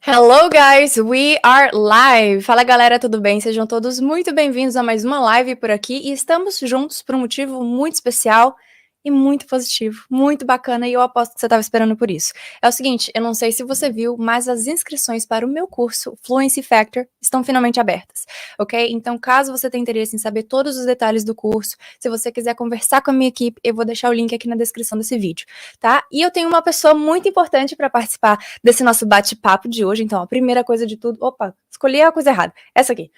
Hello guys, we are live! Fala galera, tudo bem? Sejam todos muito bem-vindos a mais uma live por aqui e estamos juntos por um motivo muito especial e muito positivo, muito bacana e eu aposto que você estava esperando por isso. É o seguinte, eu não sei se você viu, mas as inscrições para o meu curso Fluency Factor estão finalmente abertas, ok? Então caso você tenha interesse em saber todos os detalhes do curso, se você quiser conversar com a minha equipe, eu vou deixar o link aqui na descrição desse vídeo, tá? E eu tenho uma pessoa muito importante para participar desse nosso bate-papo de hoje. Então, a primeira coisa de tudo. Opa, escolhi a coisa errada. Essa aqui.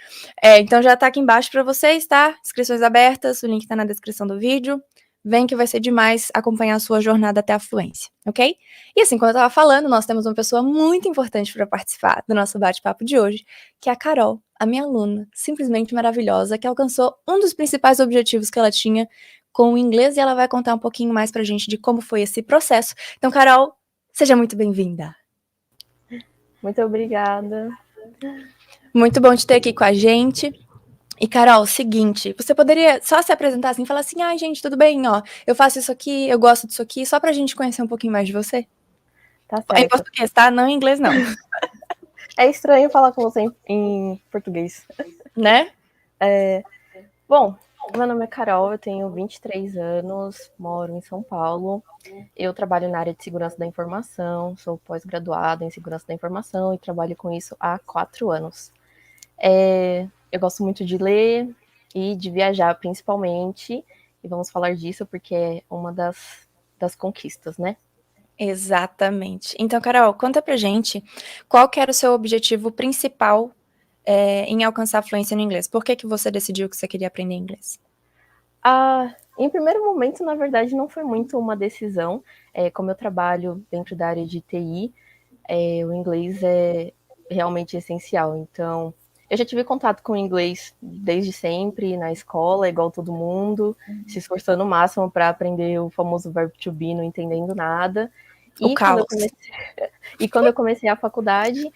Então, já tá aqui embaixo para vocês, tá? Inscrições abertas, o link tá na descrição do vídeo. Vem que vai ser demais acompanhar a sua jornada até a fluência, ok? E assim, como eu tava falando, nós temos uma pessoa muito importante para participar do nosso bate-papo de hoje, que é a Carol, a minha aluna, simplesmente maravilhosa, que alcançou um dos principais objetivos que ela tinha com o inglês e ela vai contar um pouquinho mais pra gente de como foi esse processo. Então, Carol, seja muito bem-vinda. Muito obrigada. Muito bom te ter aqui com a gente. E, Carol, seguinte, você poderia só se apresentar assim, falar assim, ai, gente, tudo bem, ó, eu faço isso aqui, eu gosto disso aqui, só pra gente conhecer um pouquinho mais de você? Tá É em certo. português, tá? Não em inglês, não. É estranho falar com você em português. Né? Bom, meu nome é Carol, eu tenho 23 anos, moro em São Paulo. Eu trabalho na área de segurança da informação, sou pós-graduada em segurança da informação e trabalho com isso há 4 anos. Eu gosto muito de ler e de viajar, principalmente, e vamos falar disso porque é uma das conquistas, né? Exatamente. Então, Carol, conta pra gente qual que era o seu objetivo principal em alcançar a fluência no inglês. Por que que você decidiu que você queria aprender inglês? Em primeiro momento, na verdade, não foi muito uma decisão. Como eu trabalho dentro da área de TI, o inglês é realmente essencial. Então, eu já tive contato com o inglês desde sempre, na escola, igual todo mundo, se esforçando o máximo para aprender o famoso verbo to be, não entendendo nada. O E quando eu caos. comecei, e quando eu comecei a faculdade,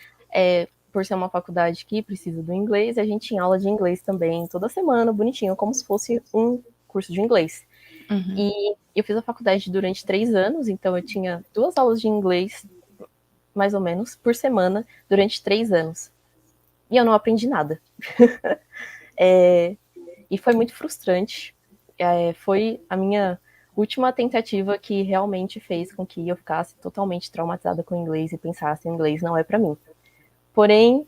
por ser uma faculdade que precisa do inglês, a gente tinha aula de inglês também, toda semana, bonitinho, como se fosse um curso de inglês. Uhum. E eu fiz a faculdade durante 3 anos, então eu tinha 2 aulas de inglês, mais ou menos, por semana, durante 3 anos. E eu não aprendi nada. E foi muito frustrante. Foi a minha última tentativa que realmente fez com que eu ficasse totalmente traumatizada com o inglês e pensasse: o inglês não é para mim. Porém,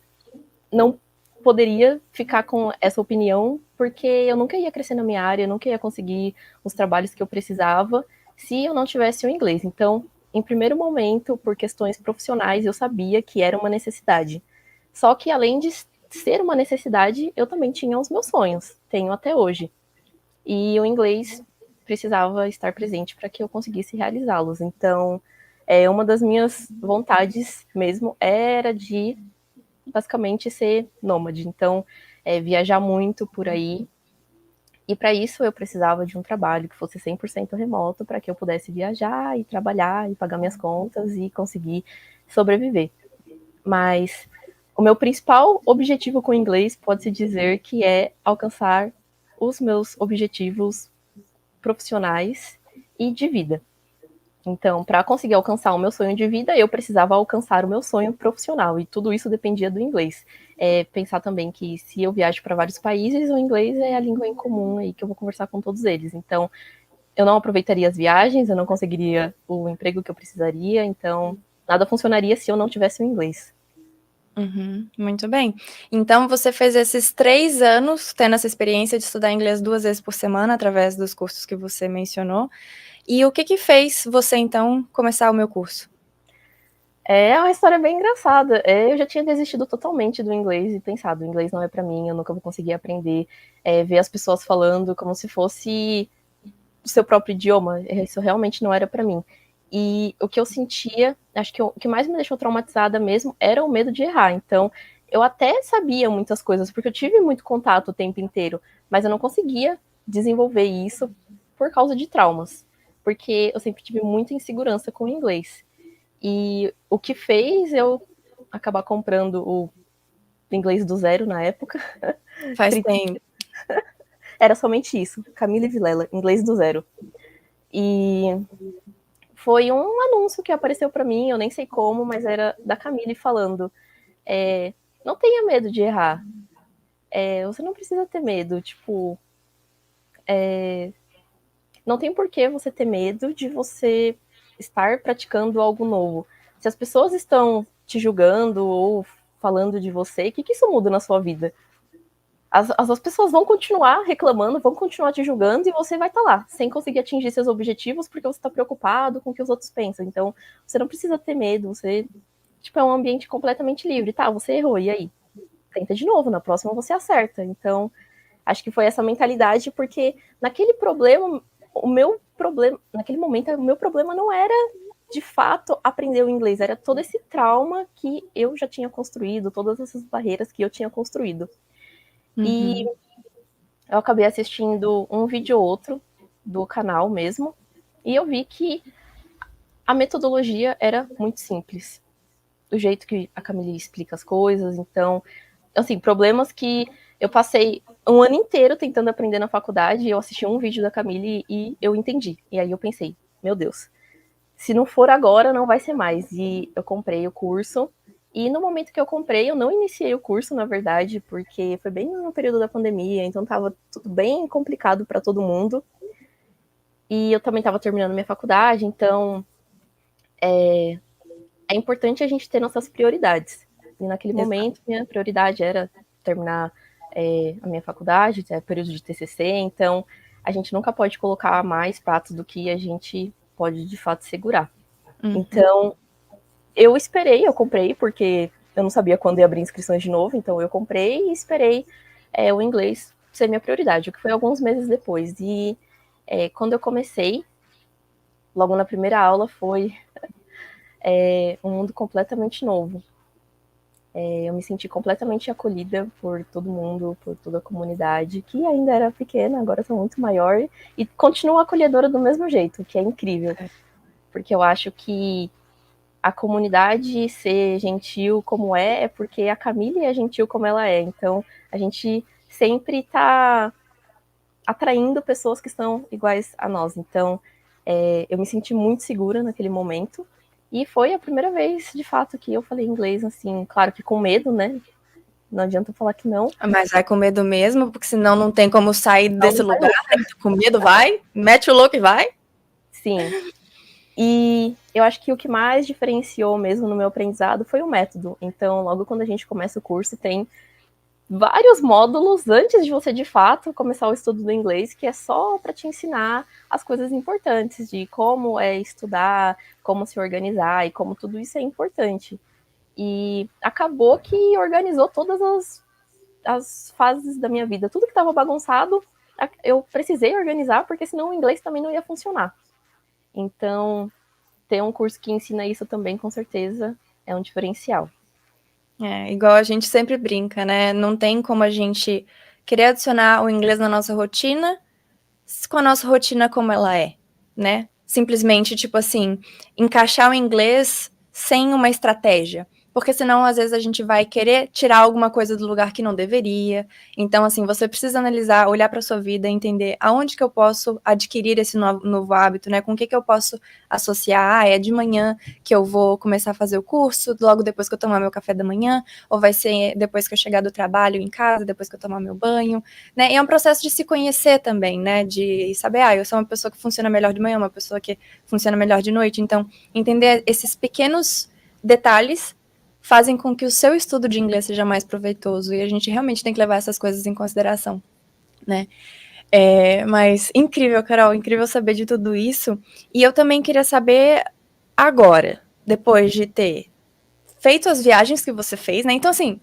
não poderia ficar com essa opinião, porque eu nunca ia crescer na minha área, eu nunca ia conseguir os trabalhos que eu precisava se eu não tivesse o inglês. Então, em primeiro momento, por questões profissionais, eu sabia que era uma necessidade. Só que, além de ser uma necessidade, eu também tinha os meus sonhos, tenho até hoje. E o inglês precisava estar presente para que eu conseguisse realizá-los. Então, uma das minhas vontades mesmo era de basicamente ser nômade. Então, viajar muito por aí. E para isso eu precisava de um trabalho que fosse 100% remoto para que eu pudesse viajar e trabalhar e pagar minhas contas e conseguir sobreviver. Mas o meu principal objetivo com o inglês pode-se dizer que é alcançar os meus objetivos profissionais e de vida. Então, para conseguir alcançar o meu sonho de vida, eu precisava alcançar o meu sonho profissional, e tudo isso dependia do inglês. Pensar também que se eu viajo para vários países, o inglês é a língua em comum aí que eu vou conversar com todos eles. Então, eu não aproveitaria as viagens, eu não conseguiria o emprego que eu precisaria, então nada funcionaria se eu não tivesse o inglês. Uhum, muito bem. Então, você fez esses 3 anos tendo essa experiência de estudar inglês 2 vezes por semana, através dos cursos que você mencionou. E o que que fez você, então, começar o meu curso? É uma história bem engraçada. Eu já tinha desistido totalmente do inglês e pensado, o inglês não é para mim, eu nunca vou conseguir aprender. Ver as pessoas falando como se fosse o seu próprio idioma, isso realmente não era para mim. E o que eu sentia, acho que o que mais me deixou traumatizada mesmo era o medo de errar. Então, eu até sabia muitas coisas, porque eu tive muito contato o tempo inteiro, mas eu não conseguia desenvolver isso por causa de traumas, porque eu sempre tive muita insegurança com o inglês. E o que fez eu acabar comprando o inglês do zero na época. Faz tempo. Era somente isso, Camille Vilela, inglês do zero. E foi um anúncio que apareceu para mim, eu nem sei como, mas era da Camille falando: não tenha medo de errar. Você não precisa ter medo, tipo, não tem por que você ter medo de você estar praticando algo novo. Se as pessoas estão te julgando ou falando de você, o que isso muda na sua vida? As pessoas vão continuar reclamando, vão continuar te julgando e você vai estar lá, sem conseguir atingir seus objetivos porque você está preocupado com o que os outros pensam. Então, você não precisa ter medo, você, tipo, é um ambiente completamente livre. Tá, você errou, e aí? Tenta de novo, na próxima você acerta. Então, acho que foi essa mentalidade, porque naquele naquele momento, o meu problema não era de fato aprender o inglês, era todo esse trauma que eu já tinha construído, todas essas barreiras que eu tinha construído. E eu acabei assistindo um vídeo ou outro do canal mesmo, e eu vi que a metodologia era muito simples. Do jeito que a Camille explica as coisas, então, assim, problemas que eu passei um ano inteiro tentando aprender na faculdade, eu assisti um vídeo da Camille e eu entendi. E aí eu pensei, meu Deus, se não for agora, não vai ser mais. E eu comprei o curso. E no momento que eu comprei, eu não iniciei o curso, na verdade, porque foi bem no período da pandemia, então tava tudo bem complicado para todo mundo. E eu também estava terminando minha faculdade, então é importante a gente ter nossas prioridades. E naquele momento, minha prioridade era terminar a minha faculdade, período de TCC, então a gente nunca pode colocar mais pratos do que a gente pode de fato segurar. Então, eu esperei, eu comprei, porque eu não sabia quando ia abrir inscrições de novo, então eu comprei e esperei o inglês ser minha prioridade, o que foi alguns meses depois. E quando eu comecei, logo na primeira aula, foi um mundo completamente novo. Eu me senti completamente acolhida por todo mundo, por toda a comunidade, que ainda era pequena, agora está muito maior, e continua acolhedora do mesmo jeito, que é incrível. Porque eu acho que a comunidade ser gentil como é porque a Camille é gentil como ela é. Então, a gente sempre está atraindo pessoas que são iguais a nós. Então, eu me senti muito segura naquele momento. E foi a primeira vez, de fato, que eu falei inglês, assim, claro que com medo, né? Não adianta falar que não. Mas vai com medo mesmo, porque senão não tem como sair desse Não, lugar, né? Com medo, vai, mete o louco e vai. sim. E eu acho que o que mais diferenciou mesmo no meu aprendizado foi o método. Então, logo quando a gente começa o curso, tem vários módulos antes de você de fato começar o estudo do inglês, que é só para te ensinar as coisas importantes de como é estudar, como se organizar e como tudo isso é importante. E acabou que organizou todas as fases da minha vida. Tudo que estava bagunçado, eu precisei organizar, porque senão o inglês também não ia funcionar. Então, ter um curso que ensina isso também, com certeza, é um diferencial. Igual a gente sempre brinca, né? Não tem como a gente querer adicionar o inglês na nossa rotina com a nossa rotina como ela é, né? Simplesmente, tipo assim, encaixar o inglês sem uma estratégia. Porque senão, às vezes, a gente vai querer tirar alguma coisa do lugar que não deveria. Então, assim, você precisa analisar, olhar para sua vida, entender aonde que eu posso adquirir esse novo hábito, né? Com o que eu posso associar. É de manhã que eu vou começar a fazer o curso, logo depois que eu tomar meu café da manhã, ou vai ser depois que eu chegar do trabalho em casa, depois que eu tomar meu banho, né? E é um processo de se conhecer também, né? De saber, eu sou uma pessoa que funciona melhor de manhã, uma pessoa que funciona melhor de noite. Então, entender esses pequenos detalhes fazem com que o seu estudo de inglês seja mais proveitoso, e a gente realmente tem que levar essas coisas em consideração, né? Mas incrível, Carol, incrível saber de tudo isso. E eu também queria saber agora, depois de ter feito as viagens que você fez, né? Então, assim,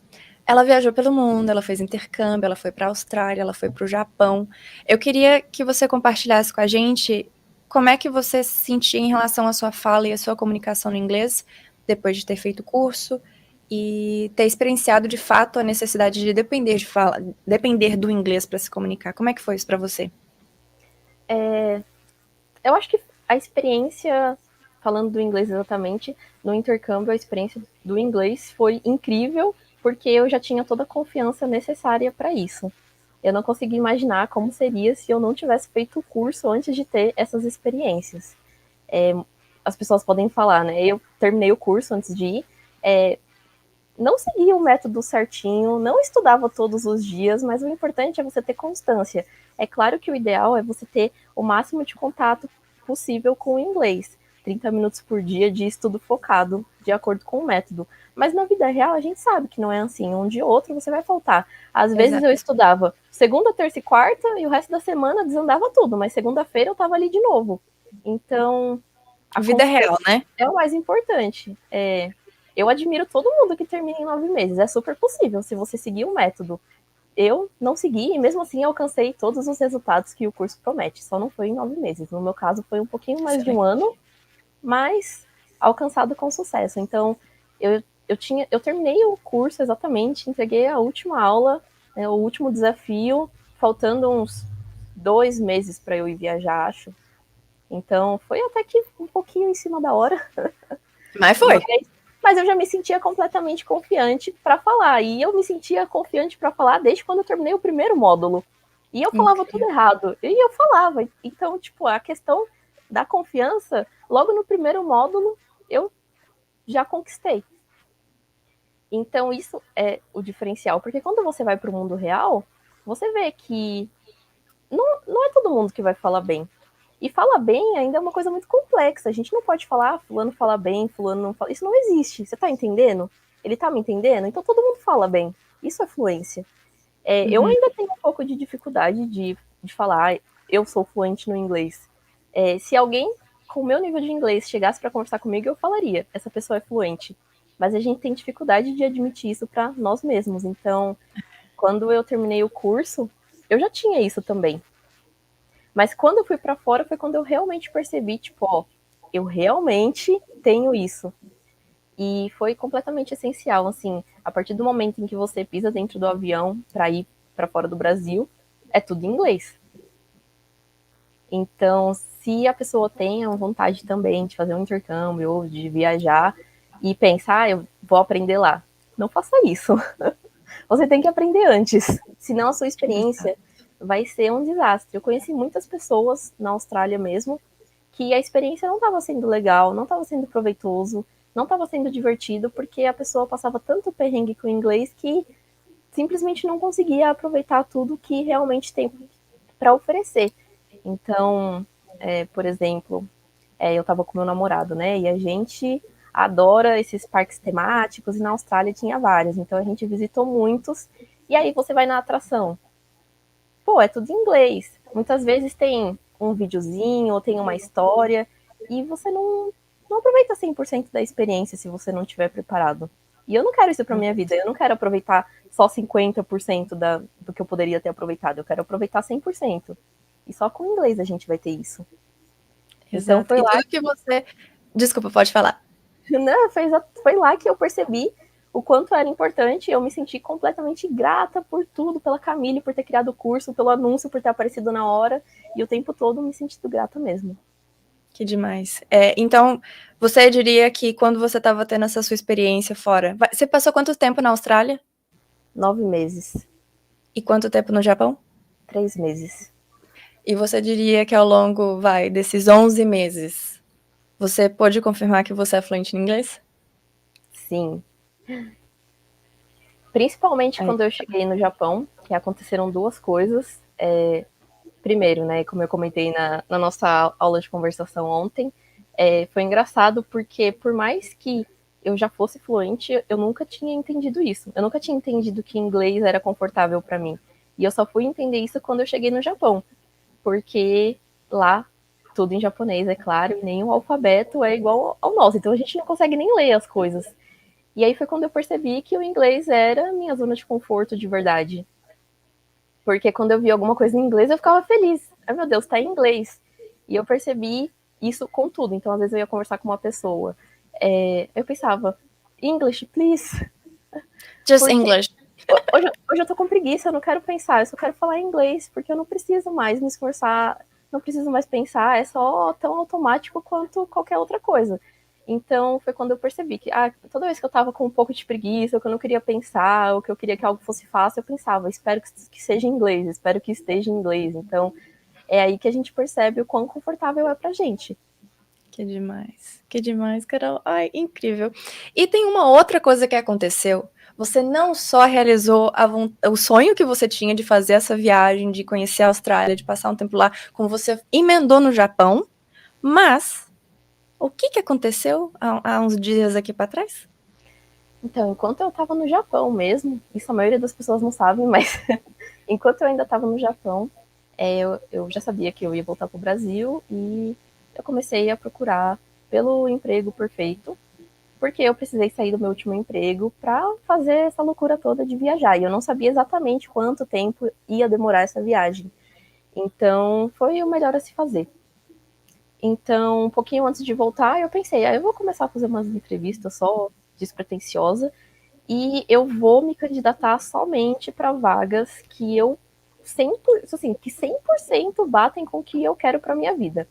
ela viajou pelo mundo, ela fez intercâmbio, ela foi para a Austrália, ela foi para o Japão. Eu queria que você compartilhasse com a gente como é que você se sentia em relação à sua fala e à sua comunicação no inglês, depois de ter feito o curso e ter experienciado de fato a necessidade de depender do inglês para se comunicar. Como é que foi isso para você? Eu acho que a experiência, falando do inglês exatamente, no intercâmbio, a experiência do inglês foi incrível, porque eu já tinha toda a confiança necessária para isso. Eu não consegui imaginar como seria se eu não tivesse feito o curso antes de ter essas experiências. As pessoas podem falar, né? Eu terminei o curso antes de ir, não seguia o método certinho, não estudava todos os dias, mas o importante é você ter constância. É claro que o ideal é você ter o máximo de contato possível com o inglês. 30 minutos por dia de estudo focado, de acordo com o método. Mas na vida real a gente sabe que não é assim. Um dia ou outro você vai faltar. Às vezes eu estudava segunda, terça e quarta e o resto da semana desandava tudo, mas segunda-feira eu estava ali de novo. Então, a Vida real, né? é o mais importante. Eu admiro todo mundo que termina em 9 meses. É super possível se você seguir o método. Eu não segui e mesmo assim alcancei todos os resultados que o curso promete. Só não foi em 9 meses. No meu caso foi um pouquinho mais de um ano, mas alcançado com sucesso. Então eu terminei o curso exatamente, entreguei a última aula, né, o último desafio, faltando uns 2 meses para eu ir viajar, acho. Então foi até que um pouquinho em cima da hora. Mas foi. Mas eu já me sentia completamente confiante para falar. E eu me sentia confiante para falar desde quando eu terminei o primeiro módulo. E eu falava tudo errado. E eu falava. Então, tipo, a questão da confiança, logo no primeiro módulo, eu já conquistei. Então, isso é o diferencial. Porque quando você vai para o mundo real, você vê que não é todo mundo que vai falar bem. E fala bem ainda é uma coisa muito complexa. A gente não pode falar, fulano fala bem, fulano não fala. Isso não existe. Você tá entendendo? Ele tá me entendendo? Então todo mundo fala bem. Isso é fluência. Eu ainda tenho um pouco de dificuldade de falar, eu sou fluente no inglês. Se alguém com o meu nível de inglês chegasse para conversar comigo, eu falaria, essa pessoa é fluente. Mas a gente tem dificuldade de admitir isso para nós mesmos. Então, quando eu terminei o curso, eu já tinha isso também. Mas quando eu fui para fora foi quando eu realmente percebi, tipo, ó, eu realmente tenho isso. E foi completamente essencial, assim, a partir do momento em que você pisa dentro do avião para ir para fora do Brasil, é tudo em inglês. Então, se a pessoa tem a vontade também de fazer um intercâmbio ou de viajar e pensar, eu vou aprender lá, não faça isso. Você tem que aprender antes, senão a sua experiência vai ser um desastre. Eu conheci muitas pessoas na Austrália mesmo que a experiência não estava sendo legal, não estava sendo proveitoso, não estava sendo divertido, porque a pessoa passava tanto perrengue com o inglês que simplesmente não conseguia aproveitar tudo que realmente tem para oferecer. Então, por exemplo, eu estava com meu namorado, né? E a gente adora esses parques temáticos, e na Austrália tinha vários, então a gente visitou muitos. E aí você vai na atração, pô, é tudo em inglês. Muitas vezes tem um videozinho ou tem uma história e você não aproveita 100% da experiência se você não estiver preparado. E eu não quero isso para minha vida. Eu não quero aproveitar só 50% do que eu poderia ter aproveitado. Eu quero aproveitar 100%. E só com o inglês a gente vai ter isso. Então Exato. foi E lá tudo que você. Desculpa, pode falar. Não, foi lá que eu percebi o quanto era importante. Eu me senti completamente grata por tudo, pela Camille, por ter criado o curso, pelo anúncio, por ter aparecido na hora. E o tempo todo me sentindo grata mesmo. Que demais. Então, você diria que quando você estava tendo essa sua experiência fora, você passou quanto tempo na Austrália? 9 meses. E quanto tempo no Japão? 3 meses. E você diria que ao longo, desses 11 meses, você pôde confirmar que você é fluente em inglês? Sim. Principalmente quando eu cheguei no Japão, que aconteceram duas coisas. Primeiro, né, como eu comentei na nossa aula de conversação ontem, foi engraçado porque por mais que eu já fosse fluente, eu nunca tinha entendido isso. Eu nunca tinha entendido que inglês era confortável para mim. E eu só fui entender isso quando eu cheguei no Japão, porque lá tudo em japonês, é claro, e nem o alfabeto é igual ao nosso, então a gente não consegue nem ler as coisas. E aí foi quando eu percebi que o inglês era minha zona de conforto de verdade. Porque quando eu vi alguma coisa em inglês, eu ficava feliz. Ai, meu Deus, tá em inglês. E eu percebi isso com tudo. Então, às vezes, eu ia conversar com uma pessoa. Eu pensava, English, please. Just Porque English. hoje eu tô com preguiça, eu não quero pensar, eu só quero falar inglês, porque eu não preciso mais me esforçar, não preciso mais pensar, é só tão automático quanto qualquer outra coisa. Então foi quando eu percebi que toda vez que eu tava com um pouco de preguiça, ou que eu não queria pensar, ou que eu queria que algo fosse fácil, eu pensava, espero que seja em inglês, espero que esteja em inglês. Então é aí que a gente percebe o quão confortável é pra gente. Que demais, Carol. Ai, incrível. E tem uma outra coisa que aconteceu. Você não só realizou o sonho que você tinha de fazer essa viagem, de conhecer a Austrália, de passar um tempo lá, como você emendou no Japão, mas o que aconteceu há uns dias aqui para trás? Então, enquanto eu estava no Japão mesmo, isso a maioria das pessoas não sabem, mas enquanto eu ainda estava no Japão, eu já sabia que eu ia voltar para o Brasil e eu comecei a procurar pelo emprego perfeito, porque eu precisei sair do meu último emprego para fazer essa loucura toda de viajar. E eu não sabia exatamente quanto tempo ia demorar essa viagem. Então, foi o melhor a se fazer. Então, um pouquinho antes de voltar, eu pensei, eu vou começar a fazer umas entrevistas só despretensiosa e eu vou me candidatar somente para vagas que eu 100%, assim, que 100% batem com o que eu quero para minha vida.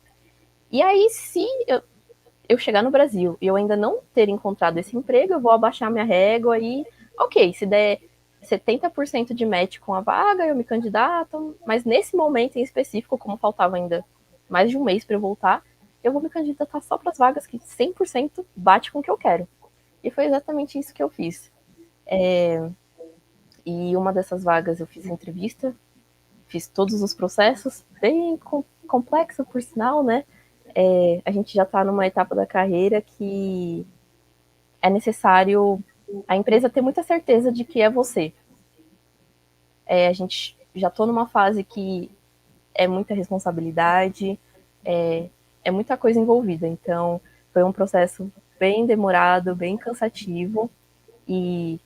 E aí, se eu chegar no Brasil e eu ainda não ter encontrado esse emprego, eu vou abaixar minha régua e, ok, se der 70% de match com a vaga, eu me candidato, mas nesse momento em específico, como faltava ainda mais de um mês para eu voltar, eu vou me candidatar só para as vagas que 100% bate com o que eu quero. E foi exatamente isso que eu fiz. E uma dessas vagas eu fiz entrevista, fiz todos os processos, bem complexo por sinal, né? A gente já está numa etapa da carreira que é necessário a empresa ter muita certeza de que é você. A gente já estou numa fase que é muita responsabilidade, é muita coisa envolvida. Então, foi um processo bem demorado, bem cansativo, e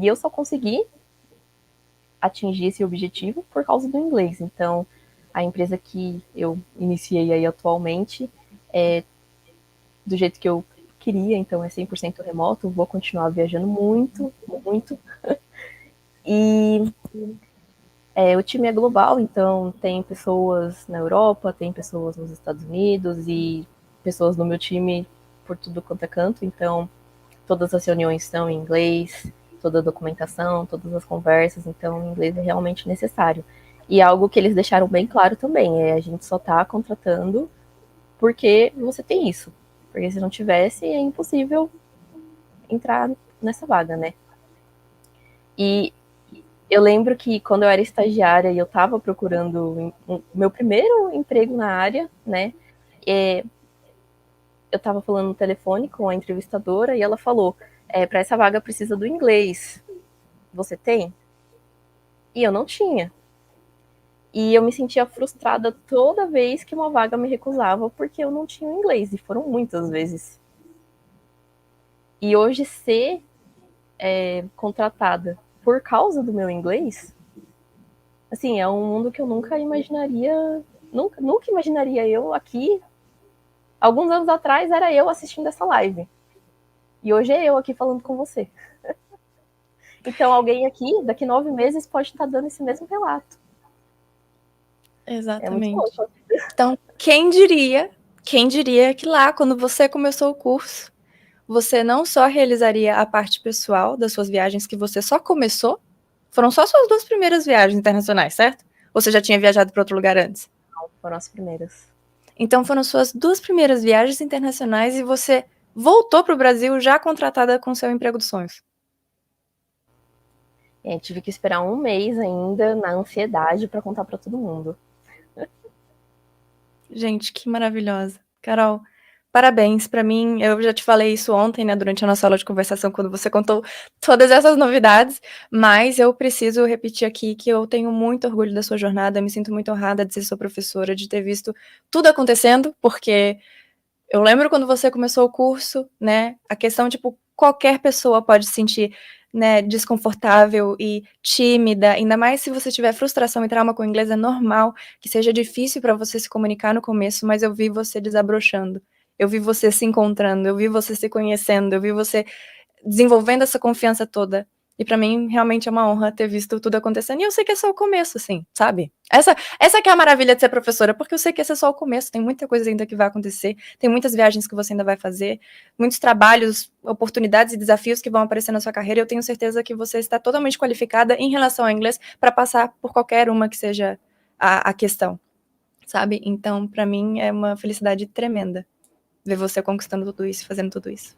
eu só consegui atingir esse objetivo por causa do inglês. Então, a empresa que eu iniciei aí atualmente é do jeito que eu queria, então é 100% remoto, vou continuar viajando muito, muito. E o time é global, então tem pessoas na Europa, tem pessoas nos Estados Unidos e pessoas no meu time por tudo quanto é canto, então todas as reuniões estão em inglês, toda a documentação, todas as conversas, então o inglês é realmente necessário. E algo que eles deixaram bem claro também, a gente só está contratando porque você tem isso. Porque se não tivesse, é impossível entrar nessa vaga, né? E eu lembro que quando eu era estagiária e eu estava procurando o meu primeiro emprego na área, né? Eu estava falando no telefone com a entrevistadora e ela falou: para essa vaga precisa do inglês. Você tem? E eu não tinha. E eu me sentia frustrada toda vez que uma vaga me recusava porque eu não tinha o inglês, e foram muitas vezes. E hoje ser contratada por causa do meu inglês, assim, é um mundo que eu nunca imaginaria, nunca imaginaria eu aqui. Alguns anos atrás era eu assistindo essa live. E hoje é eu aqui falando com você. Então alguém aqui, daqui 9 meses, pode estar dando esse mesmo relato. É muito Exatamente. louco. Então, quem diria que lá, quando você começou o curso, você não só realizaria a parte pessoal das suas viagens que você só começou, foram só suas 2 primeiras viagens internacionais, certo? Ou você já tinha viajado para outro lugar antes? Não, foram as primeiras. Então foram suas 2 primeiras viagens internacionais e você voltou para o Brasil já contratada com seu emprego dos sonhos. Tive que esperar um mês ainda na ansiedade para contar para todo mundo. Gente, que maravilhosa. Carol, parabéns. Para mim, eu já te falei isso ontem, né, durante a nossa aula de conversação, quando você contou todas essas novidades, mas eu preciso repetir aqui que eu tenho muito orgulho da sua jornada, me sinto muito honrada de ser sua professora, de ter visto tudo acontecendo, porque eu lembro quando você começou o curso, né, a questão, tipo, qualquer pessoa pode se sentir, né, desconfortável e tímida, ainda mais se você tiver frustração e trauma com o inglês, é normal que seja difícil para você se comunicar no começo, mas eu vi você desabrochando, eu vi você se encontrando, eu vi você se conhecendo, eu vi você desenvolvendo essa confiança toda. E pra mim, realmente é uma honra ter visto tudo acontecendo. E eu sei que é só o começo, assim, sabe? Essa que é a maravilha de ser professora, porque eu sei que esse é só o começo. Tem muita coisa ainda que vai acontecer. Tem muitas viagens que você ainda vai fazer. Muitos trabalhos, oportunidades e desafios que vão aparecer na sua carreira. Eu tenho certeza que você está totalmente qualificada em relação ao inglês para passar por qualquer uma que seja a questão, sabe? Então, pra mim, é uma felicidade tremenda ver você conquistando tudo isso, fazendo tudo isso.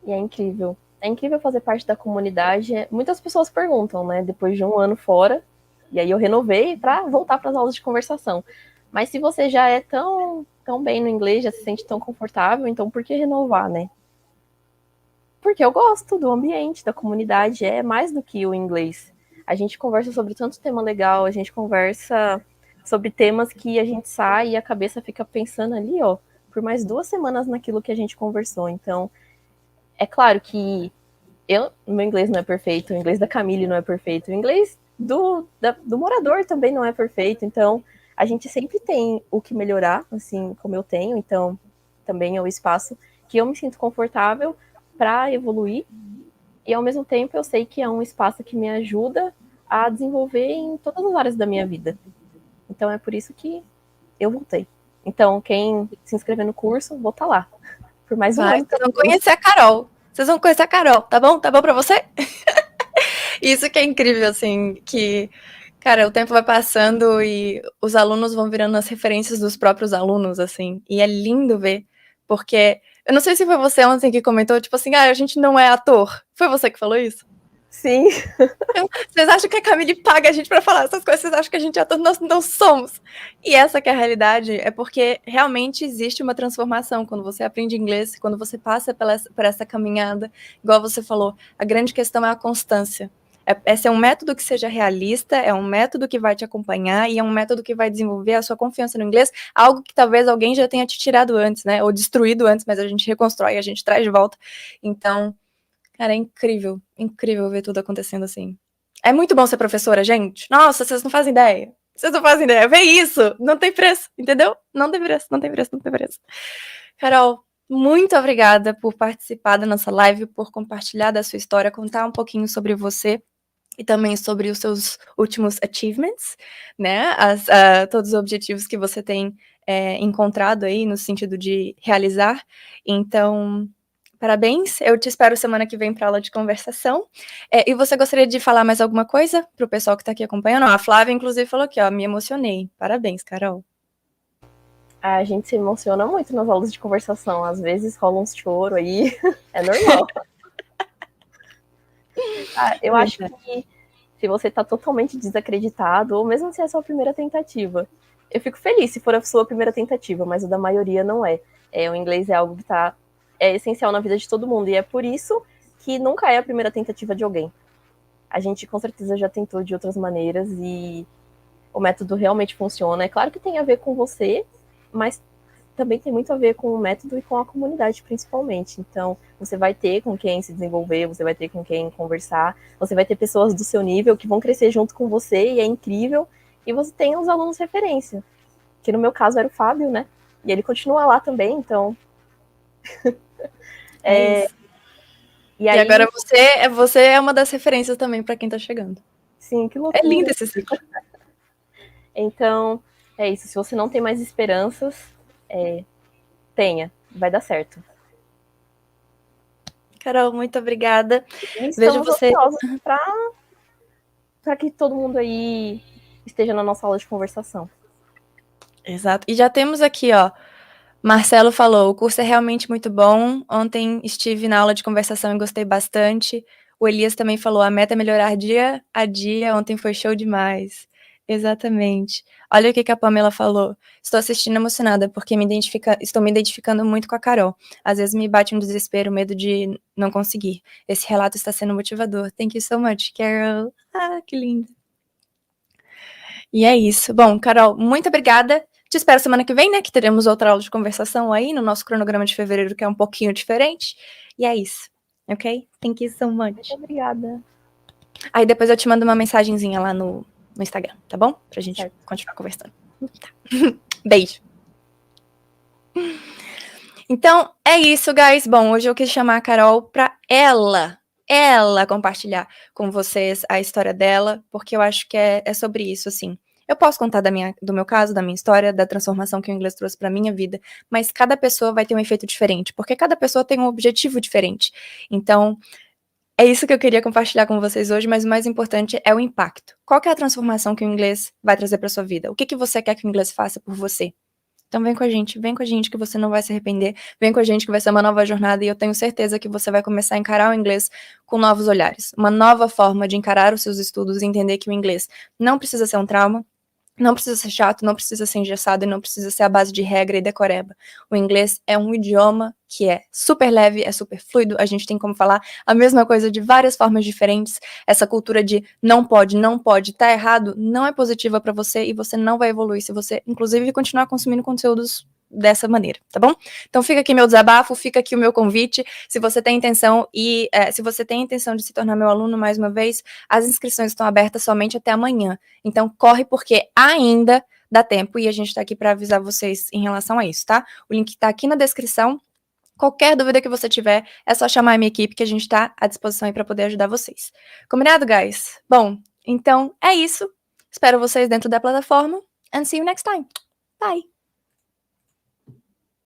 E é incrível. É incrível fazer parte da comunidade. Muitas pessoas perguntam, né, depois de um ano fora, e aí eu renovei para voltar para as aulas de conversação. Mas se você já é tão bem no inglês, já se sente tão confortável, então por que renovar, né? Porque eu gosto do ambiente, da comunidade, é mais do que o inglês. A gente conversa sobre tanto tema legal, a gente conversa sobre temas que a gente sai e a cabeça fica pensando ali, ó, por mais 2 semanas naquilo que a gente conversou. Então, é claro que meu inglês não é perfeito, o inglês da Camille não é perfeito, o inglês do morador também não é perfeito, então a gente sempre tem o que melhorar, assim como eu tenho, então também é o espaço que eu me sinto confortável para evoluir, e ao mesmo tempo eu sei que é um espaço que me ajuda a desenvolver em todas as áreas da minha vida. Então é por isso que eu voltei. Então, quem se inscrever no curso, vou estar lá. Por mais um ano. Vocês vão conhecer a Carol. Vocês vão conhecer a Carol, tá bom? Tá bom pra você? Isso que é incrível, assim, que, cara, o tempo vai passando e os alunos vão virando as referências dos próprios alunos, assim. E é lindo ver, porque eu não sei se foi você ontem que comentou, tipo assim, a gente não é ator. Foi você que falou isso? Sim. Vocês acham que a Camille paga a gente pra falar essas coisas? Vocês acham que a gente é ator? Nós não somos. E essa que é a realidade, é porque realmente existe uma transformação quando você aprende inglês, quando você passa por essa caminhada. Igual você falou, a grande questão é a constância. Esse é um método que seja realista, é um método que vai te acompanhar e é um método que vai desenvolver a sua confiança no inglês, algo que talvez alguém já tenha te tirado antes, né? Ou destruído antes, mas a gente reconstrói, a gente traz de volta. Então, cara, é incrível, incrível ver tudo acontecendo assim. É muito bom ser professora, gente. Nossa, vocês não fazem ideia. Vocês não fazem ideia. Vê isso. Não tem preço, entendeu? Não tem preço, não tem preço, não tem preço. Carol, muito obrigada por participar da nossa live, por compartilhar da sua história, contar um pouquinho sobre você e também sobre os seus últimos achievements, né? Todos os objetivos que você tem encontrado aí no sentido de realizar. Então, parabéns. Eu te espero semana que vem para aula de conversação. E você gostaria de falar mais alguma coisa para o pessoal que está aqui acompanhando? A Flávia, inclusive, falou aqui, ó, me emocionei. Parabéns, Carol. A gente se emociona muito nas aulas de conversação. Às vezes rola uns choro aí. É normal. Eu acho que se você está totalmente desacreditado, ou mesmo se é a sua primeira tentativa, eu fico feliz se for a sua primeira tentativa, mas o da maioria não é. O inglês é algo que é essencial na vida de todo mundo, e é por isso que nunca é a primeira tentativa de alguém. A gente com certeza já tentou de outras maneiras e o método realmente funciona. É claro que tem a ver com você, mas também tem muito a ver com o método e com a comunidade, principalmente. Então, você vai ter com quem se desenvolver, você vai ter com quem conversar, você vai ter pessoas do seu nível que vão crescer junto com você, e é incrível. E você tem os alunos referência, que no meu caso era o Fábio, né? E ele continua lá também, então... E aí... agora você é uma das referências também para quem tá chegando. Sim, que loucura. É lindo esse ciclo. Então, é isso. Se você não tem mais esperanças, tenha. Vai dar certo. Carol, muito obrigada. E vejo você para que todo mundo aí esteja na nossa aula de conversação. Exato. E já temos aqui, ó, Marcelo falou, o curso é realmente muito bom. Ontem estive na aula de conversação e gostei bastante. O Elias também falou, a meta é melhorar dia a dia. Ontem foi show demais. Exatamente. Olha o que a Pamela falou. Estou assistindo emocionada, porque estou me identificando muito com a Carol. Às vezes me bate um desespero, medo de não conseguir. Esse relato está sendo motivador. Thank you so much, Carol. Ah, que lindo. E é isso. Bom, Carol, muito obrigada. Te espero semana que vem, né? Que teremos outra aula de conversação aí no nosso cronograma de fevereiro, que é um pouquinho diferente. E é isso. Ok? Thank you so much. Muito obrigada. Aí depois eu te mando uma mensagenzinha lá no Instagram, tá bom? Pra gente continuar conversando. Tá. Beijo. Então, é isso, guys. Bom, hoje eu quis chamar a Carol pra ela compartilhar com vocês a história dela, porque eu acho que é sobre isso, assim. Eu posso contar do meu caso, da minha história, da transformação que o inglês trouxe pra minha vida, mas cada pessoa vai ter um efeito diferente, porque cada pessoa tem um objetivo diferente. Então, é isso que eu queria compartilhar com vocês hoje, mas o mais importante é o impacto. Qual que é a transformação que o inglês vai trazer pra sua vida? O que você quer que o inglês faça por você? Então vem com a gente que você não vai se arrepender, vem com a gente que vai ser uma nova jornada e eu tenho certeza que você vai começar a encarar o inglês com novos olhares, uma nova forma de encarar os seus estudos e entender que o inglês não precisa ser um trauma, não precisa ser chato, não precisa ser engessado e não precisa ser a base de regra e decoreba. O inglês é um idioma que é super leve, é super fluido, a gente tem como falar a mesma coisa de várias formas diferentes. Essa cultura de não pode, tá errado, não é positiva para você e você não vai evoluir se você, inclusive, continuar consumindo conteúdos dessa maneira, tá bom? Então fica aqui meu desabafo, fica aqui o meu convite. Se você tem intenção de se tornar meu aluno mais uma vez, as inscrições estão abertas somente até amanhã. Então corre porque ainda dá tempo e a gente tá aqui para avisar vocês em relação a isso, tá? O link tá aqui na descrição. Qualquer dúvida que você tiver, é só chamar a minha equipe que a gente tá à disposição aí para poder ajudar vocês. Combinado, guys? Bom, então é isso. Espero vocês dentro da plataforma and see you next time. Bye!